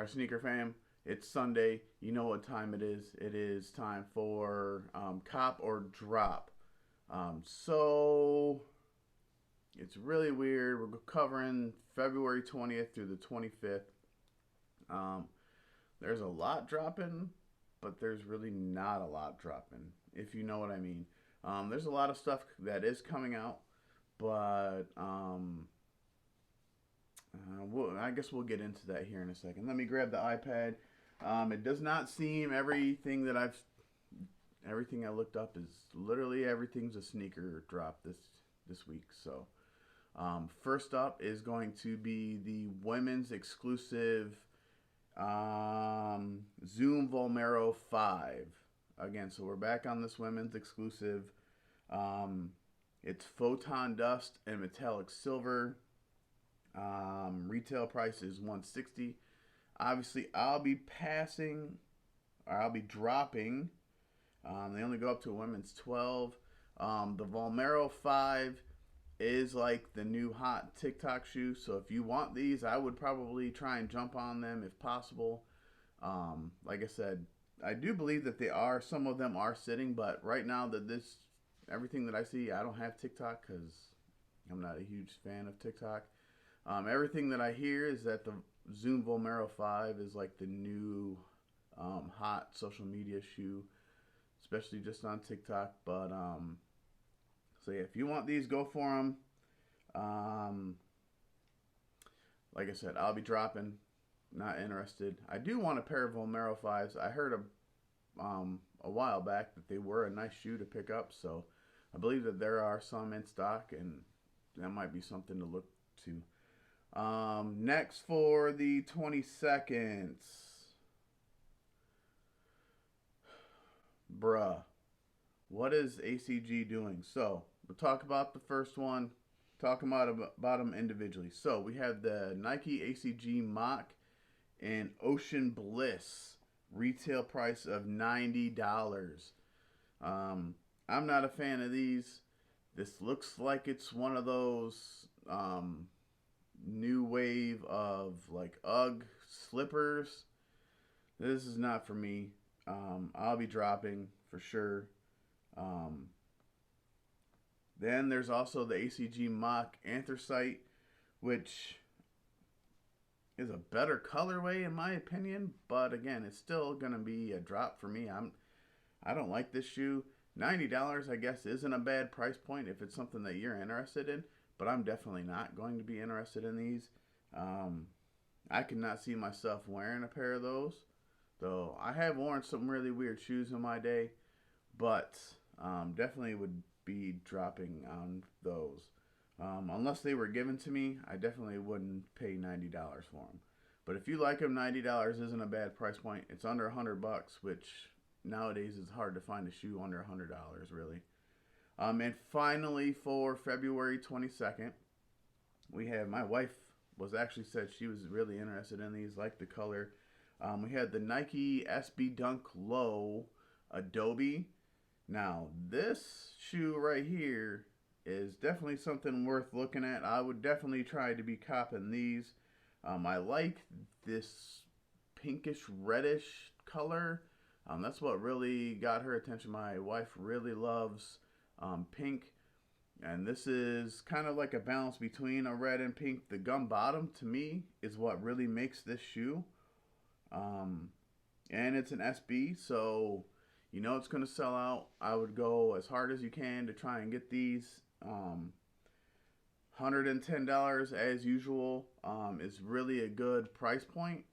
Our sneaker fam, it's Sunday. You know what time it is. It is time for cop or drop. So it's really weird. We're covering February 20th through the 25th. Um, there's a lot dropping, but there's really not a lot dropping, if you know what I mean. There's a lot of stuff that is coming out, but I guess we'll get into that here in a second. Let me grab the iPad. It does not seem everything I looked up is literally everything's a sneaker drop this week. So first up is going to be the women's exclusive Zoom Volmero 5. Again, so we're back on this women's exclusive. It's photon dust and metallic silver. Retail price is 160. Obviously, I'll be dropping. They only go up to a women's 12. The Volmero 5 is like the new hot TikTok shoe. So if you want these, I would probably try and jump on them if possible. Like I said, I do believe that some of them are sitting, but right now everything that I see, I don't have TikTok because I'm not a huge fan of TikTok. Everything that I hear is that the Zoom Volmero 5 is like the new hot social media shoe, especially just on TikTok. But so yeah, if you want these, go for them. Like I said, I'll be dropping. Not interested. I do want a pair of Volmero 5s. I heard a while back that they were a nice shoe to pick up, so I believe that there are some in stock, and that might be something to look to. Next for the 22nd. Bruh. What is ACG doing? So, we'll talk about the first one. Talk about them individually. So, we have the Nike ACG Mock and Ocean Bliss. Retail price of $90. I'm not a fan of these. This looks like it's one of those new wave of like UGG slippers. This is not for me. I'll be dropping for sure. Then there's also the ACG Mock Anthracite, which is a better colorway in my opinion, but again, it's still gonna be a drop for me. I don't like this shoe. $90, I guess, isn't a bad price point if it's something that you're interested in, but I'm definitely not going to be interested in these. I could not see myself wearing a pair of those, though I have worn some really weird shoes in my day, but definitely would be dropping on those. Unless they were given to me, I definitely wouldn't pay $90 for them. But if you like them, $90 isn't a bad price point. It's under $100, which nowadays is hard to find a shoe under $100, really. And finally, for February 22nd, we have, my wife said she was really interested in these, like the color. We had the Nike SB Dunk Low Adobe. Now, this shoe right here is definitely something worth looking at. I would definitely try to be copping these. I like this pinkish reddish color. That's what really got her attention. My wife really loves pink, and this is kind of like a balance between a red and pink. The gum bottom to me is what really makes this shoe, and it's an SB, so you know it's going to sell out. I would go as hard as you can to try and get these. $110 as usual is really a good price point.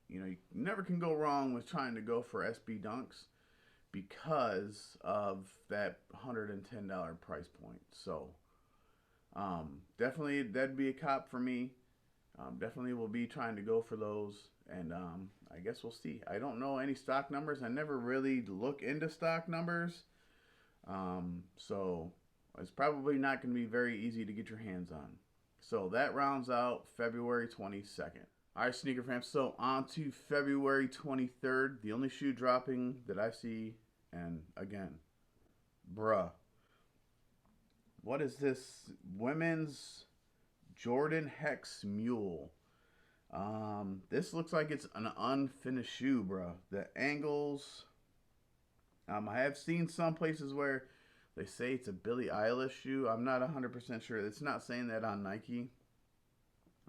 You never can go wrong with trying to go for SB Dunks because of that $110 price point. So definitely that'd be a cop for me. Definitely will be trying to go for those, and I guess we'll see. I don't know any stock numbers. I never really look into stock numbers, so it's probably not going to be very easy to get your hands on. So that rounds out February 22nd. All right, sneaker fam. So on to February 23rd. The only shoe dropping that I see, and again, bruh, what is this? Women's Jordan Hex Mule. This looks like it's an unfinished shoe, bro. The angles. I have seen some places where they say it's a Billie Eilish shoe. I'm not 100% sure. It's not saying that on Nike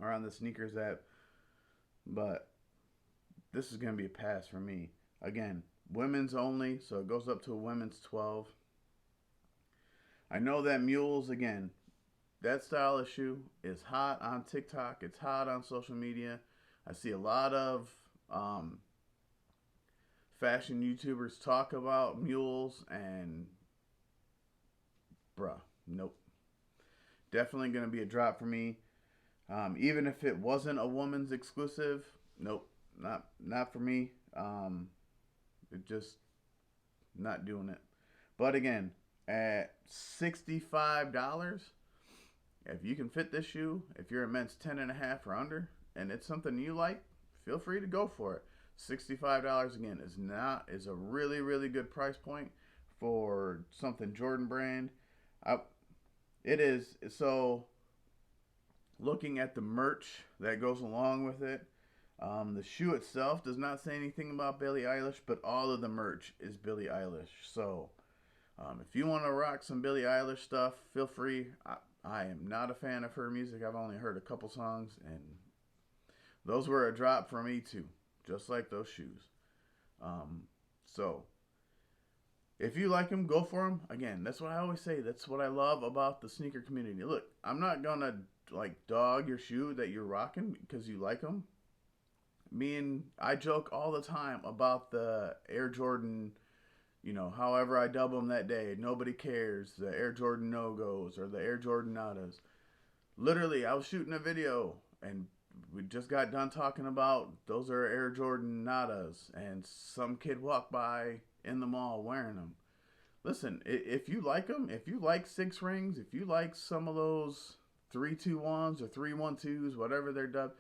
or on the sneakers app, but this is going to be a pass for me. Again, women's only, so it goes up to a women's 12. I know that mules, again, that style of shoe is hot on TikTok. It's hot on social media. I see a lot of fashion YouTubers talk about mules, and bruh, nope. Definitely going to be a drop for me. Even if it wasn't a woman's exclusive, nope, not for me. It just not doing it. But again, at $65, if you can fit this shoe, if you're a men's 10.5 or under, and it's something you like, feel free to go for it. $65 again is a really good price point for something Jordan brand. It is. So looking at the merch that goes along with it, the shoe itself does not say anything about Billie Eilish, but all of the merch is Billie Eilish. So if you want to rock some Billie Eilish stuff, feel free. I am not a fan of her music. I've only heard a couple songs, and those were a drop for me too, just like those shoes. So if you like them, go for them. Again, that's what I always say. That's what I love about the sneaker community. Look, I'm not gonna like dog your shoe that you're rocking because you like them. I joke all the time about the Air Jordan, however I dub them that day. Nobody cares. The Air Jordan no-goes or the Air Jordan nadas. Literally, I was shooting a video and we just got done talking about those are Air Jordan nadas, and some kid walked by in the mall wearing them. Listen, if you like them, if you like six rings, if you like some of those 321s or 312s, whatever they're dubbed,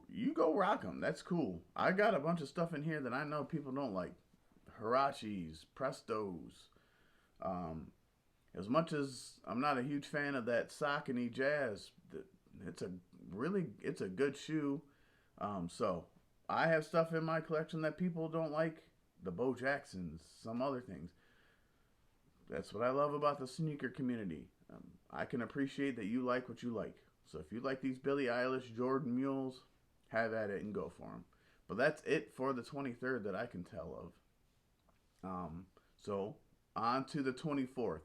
you go rock them. That's cool. I got a bunch of stuff in here that I know people don't like. Hirachis, Prestos. As much as I'm not a huge fan of that Saucony Jazz, it's a good shoe. So I have stuff in my collection that people don't like. The Bo Jacksons, some other things. That's what I love about the sneaker community. I can appreciate that you like what you like. So if you like these Billie Eilish Jordan mules, have at it and go for them. But that's it for the 23rd that I can tell of. So on to the 24th.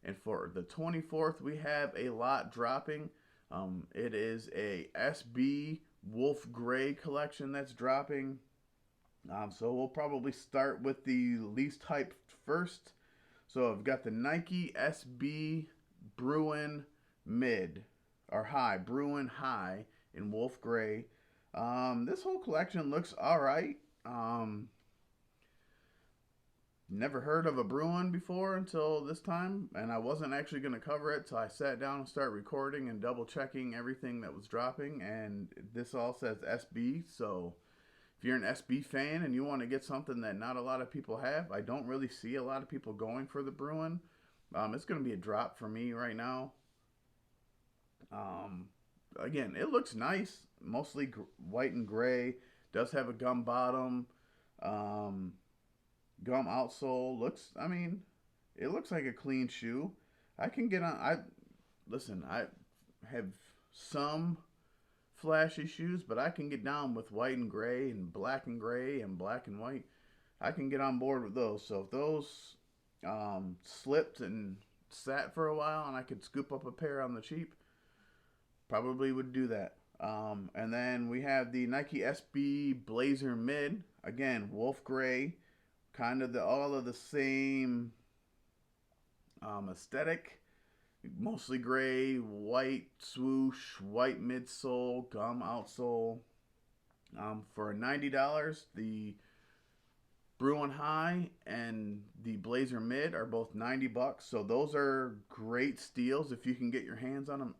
And for the 24th, we have a lot dropping. It is a SB Wolf Gray collection that's dropping. So we'll probably start with the least hyped first. So I've got the Nike SB Bruin Mid or High, Bruin High in Wolf Gray. This whole collection looks alright. Never heard of a Bruin before until this time, and I wasn't actually going to cover it, so I sat down and started recording and double checking everything that was dropping, and this all says SB, so if you're an SB fan and you want to get something that not a lot of people have, I don't really see a lot of people going for the Bruin. It's going to be a drop for me right now. Again, it looks nice, mostly white and gray, does have a gum bottom, gum outsole. It looks like a clean shoe. I can get on. I have some flashy shoes, but I can get down with white and gray and black and gray and black and white. I can get on board with those. So if those slipped and sat for a while and I could scoop up a pair on the cheap, probably would do that. And then we have the Nike SB Blazer Mid. Again, wolf gray. Kind of all of the same aesthetic. Mostly gray, white swoosh, white midsole, gum outsole. For $90, the Bruin High and the Blazer Mid are both $90. So those are great steals if you can get your hands on them.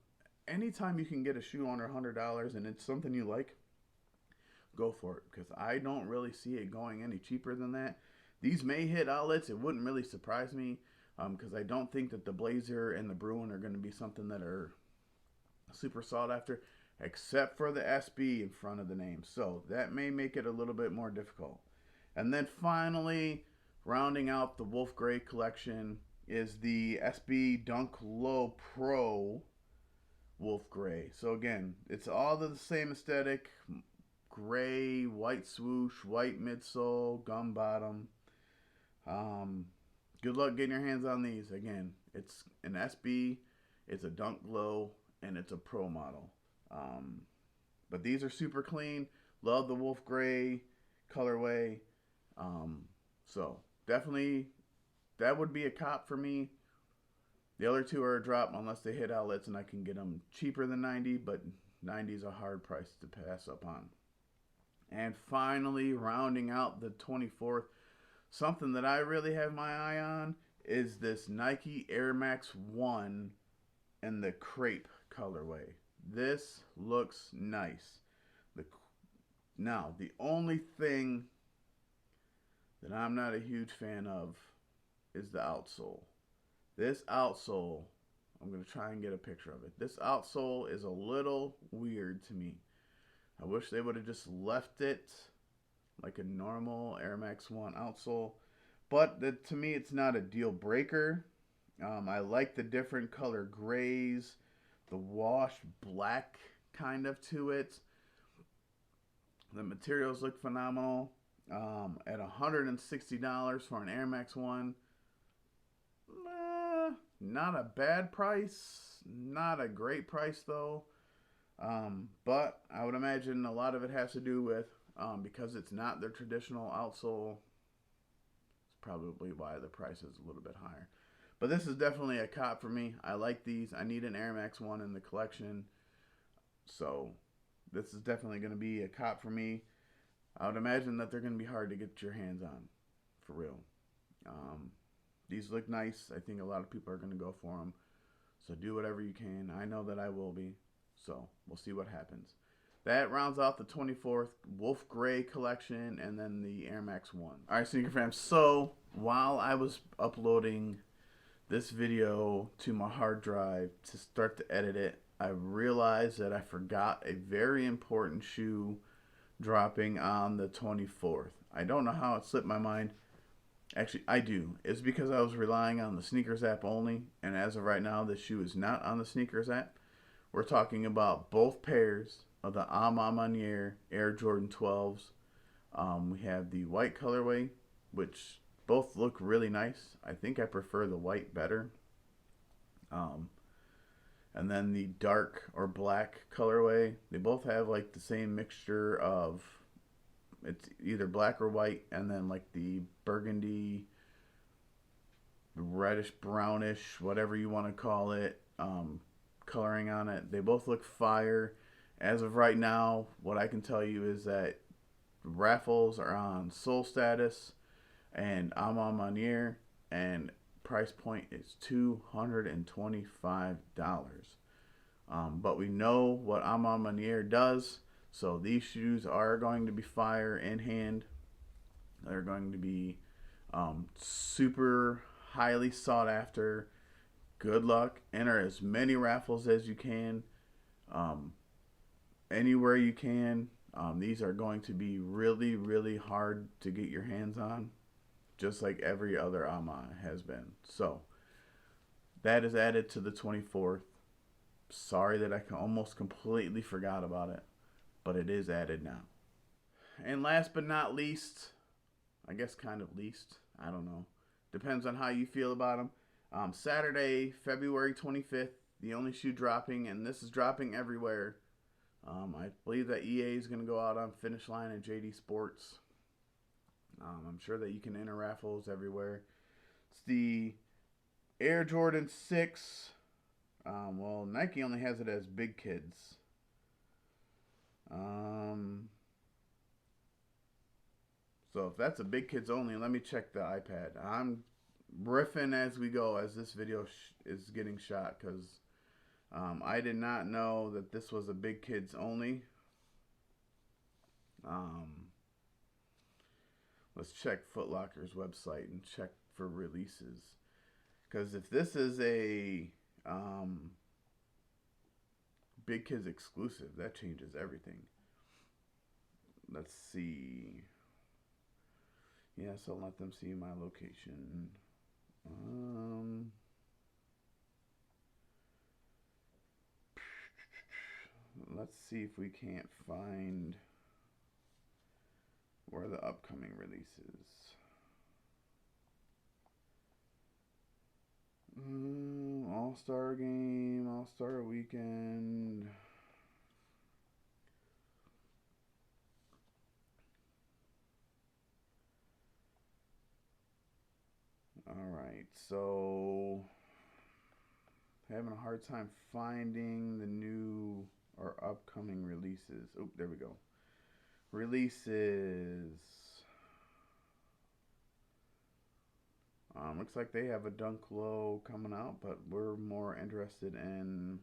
Anytime you can get a shoe under $100 and it's something you like, go for it. Because I don't really see it going any cheaper than that. These may hit outlets. It wouldn't really surprise me. Because I don't think that the Blazer and the Bruin are going to be something that are super sought after. except for the SB in front of the name. So that may make it a little bit more difficult. And then finally, rounding out the Wolf Gray collection is the SB Dunk Low Pro Wolf Gray. So again, it's all the same aesthetic: gray, white swoosh, white midsole, gum bottom. Good luck getting your hands on these. Again, it's an SB, it's a Dunk Low, and it's a Pro model. But these are super clean. Love the Wolf Gray colorway. So definitely that would be a cop for me. The other two are a drop unless they hit outlets and I can get them cheaper than 90, but 90 is a hard price to pass up on. And finally, rounding out the 24th, something that I really have my eye on is this Nike Air Max 1 in the crepe colorway. This looks nice. Now, the only thing that I'm not a huge fan of is the outsole. This outsole, I'm going to try and get a picture of it. This outsole is a little weird to me. I wish they would have just left it like a normal Air Max 1 outsole. But to me, it's not a deal breaker. I like the different color grays, the washed black kind of to it. The materials look phenomenal. At $160 for an Air Max 1, not a bad price. Not a great price though. But I would imagine a lot of it has to do with because it's not their traditional outsole. It's probably why the price is a little bit higher. But this is definitely a cop for me. I like these. I need an Air Max 1 in the collection. So this is definitely going to be a cop for me. I would imagine that they're going to be hard to get your hands on, for real. These look nice. I think a lot of people are going to go for them. So do whatever you can. I know that I will be. So we'll see what happens. That rounds out the 24th Wolf Gray collection and then the Air Max 1. All right, sneaker fam. So while I was uploading this video to my hard drive to start to edit it, I realized that I forgot a very important shoe dropping on the 24th. I don't know how it slipped my mind. Actually, I do. It's because I was relying on the Sneakers app only, and as of right now, this shoe is not on the Sneakers app. We're talking about both pairs of the A Ma Maniére Air Jordan 12s. We have the white colorway, which both look really nice. I think I prefer the white better. And then the dark or black colorway. They both have like the same mixture of, it's either black or white, and then like the burgundy, reddish, brownish, whatever you want to call it, coloring on it. They both look fire. As of right now, what I can tell you is that raffles are on Soul Status and A Ma Maniére, and price point is $225. But we know what A Ma Maniére does, so these shoes are going to be fire in hand. They're going to be super highly sought after. Good luck. Enter as many raffles as you can, anywhere you can. These are going to be really, really hard to get your hands on, just like every other A Ma has been. So that is added to the 24th. Sorry that I almost completely forgot about it, but it is added now. And last but not least, I guess kind of least, I don't know. Depends on how you feel about them. Saturday, February 25th, the only shoe dropping, and this is dropping everywhere. I believe that EA is going to go out on Finish Line and JD Sports. I'm sure that you can enter raffles everywhere. It's the Air Jordan 6. Well, Nike only has it as big kids. So if that's a big kids only, let me check the iPad. I'm riffing as we go as this video is getting shot, because I did not know that this was a big kids only. Let's check Foot Locker's website and check for releases, because if this is a Big Kids exclusive. That changes everything. Let's see. Yes, I'll let them see my location. Let's see if we can't find where the upcoming releases. All-Star Game, All-Star Weekend. Alright, so having a hard time finding the new or upcoming releases. Oh, there we go. Releases. Looks like they have a Dunk Low coming out, but we're more interested in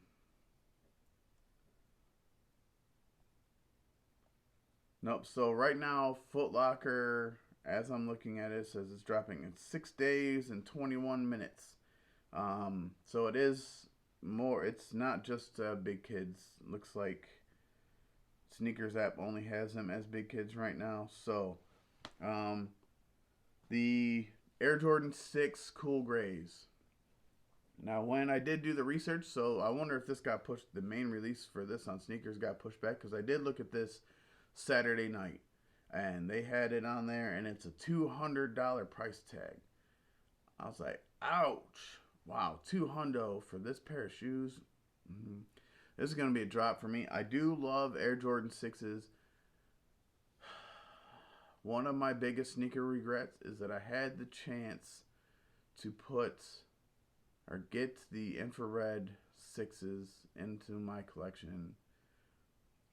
nope. So right now, Foot Locker, as I'm looking at it, says it's dropping in 6 days and 21 minutes. So it is more. It's not just Big Kids. Looks like Sneakers app only has them as Big Kids right now. So the Air Jordan 6 Cool Grays. Now, when I did do the research, so I wonder if this got pushed, the main release for this on Sneakers got pushed back, because I did look at this Saturday night, and they had it on there, and it's a $200 price tag. I was like, ouch. Wow, $200 for this pair of shoes. This is going to be a drop for me. I do love Air Jordan 6s. One of my biggest sneaker regrets is that I had the chance to put or get the infrared 6s into my collection,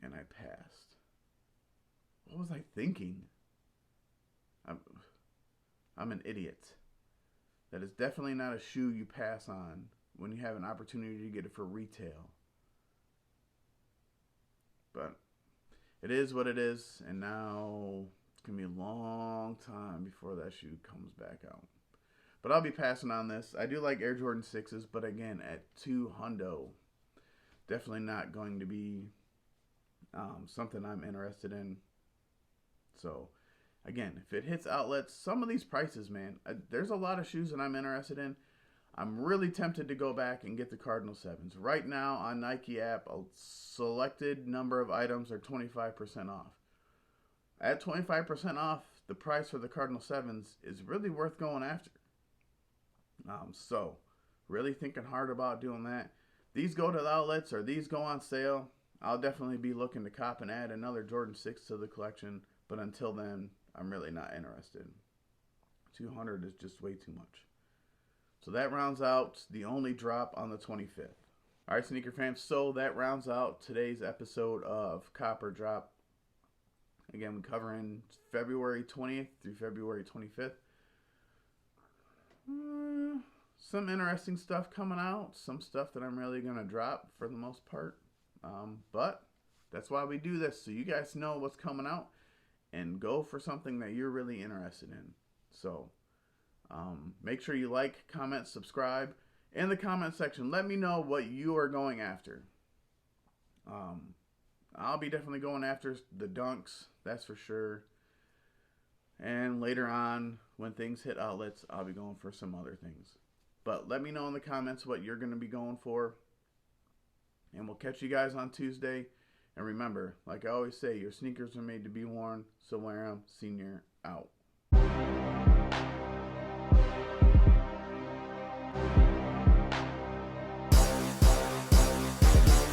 and I passed. What was I thinking? I'm an idiot. That is definitely not a shoe you pass on when you have an opportunity to get it for retail. But it is what it is, and now it's going to be a long time before that shoe comes back out. But I'll be passing on this. I do like Air Jordan 6s, but again, at $200, definitely not going to be something I'm interested in. So, again, if it hits outlets, some of these prices, man, there's a lot of shoes that I'm interested in. I'm really tempted to go back and get the Cardinal 7s. Right now on Nike app, a selected number of items are 25% off. At 25% off, the price for the Cardinal 7s is really worth going after. So, really thinking hard about doing that. These go to the outlets or these go on sale. I'll definitely be looking to cop and add another Jordan 6 to the collection. But until then, I'm really not interested. $200 is just way too much. So that rounds out the only drop on the 25th. All right, sneaker fans. So that rounds out today's episode of Copper Drop. Again, we're covering February 20th through February 25th. Some interesting stuff coming out. Some stuff that I'm really going to drop for the most part. But that's why we do this. So you guys know what's coming out. And go for something that you're really interested in. So make sure you like, comment, subscribe. In the comment section, let me know what you are going after. I'll be definitely going after the Dunks. That's for sure. And later on, when things hit outlets, I'll be going for some other things. But let me know in the comments what you're going to be going for. And we'll catch you guys on Tuesday. And remember, like I always say, your sneakers are made to be worn, so wear them. Senior out.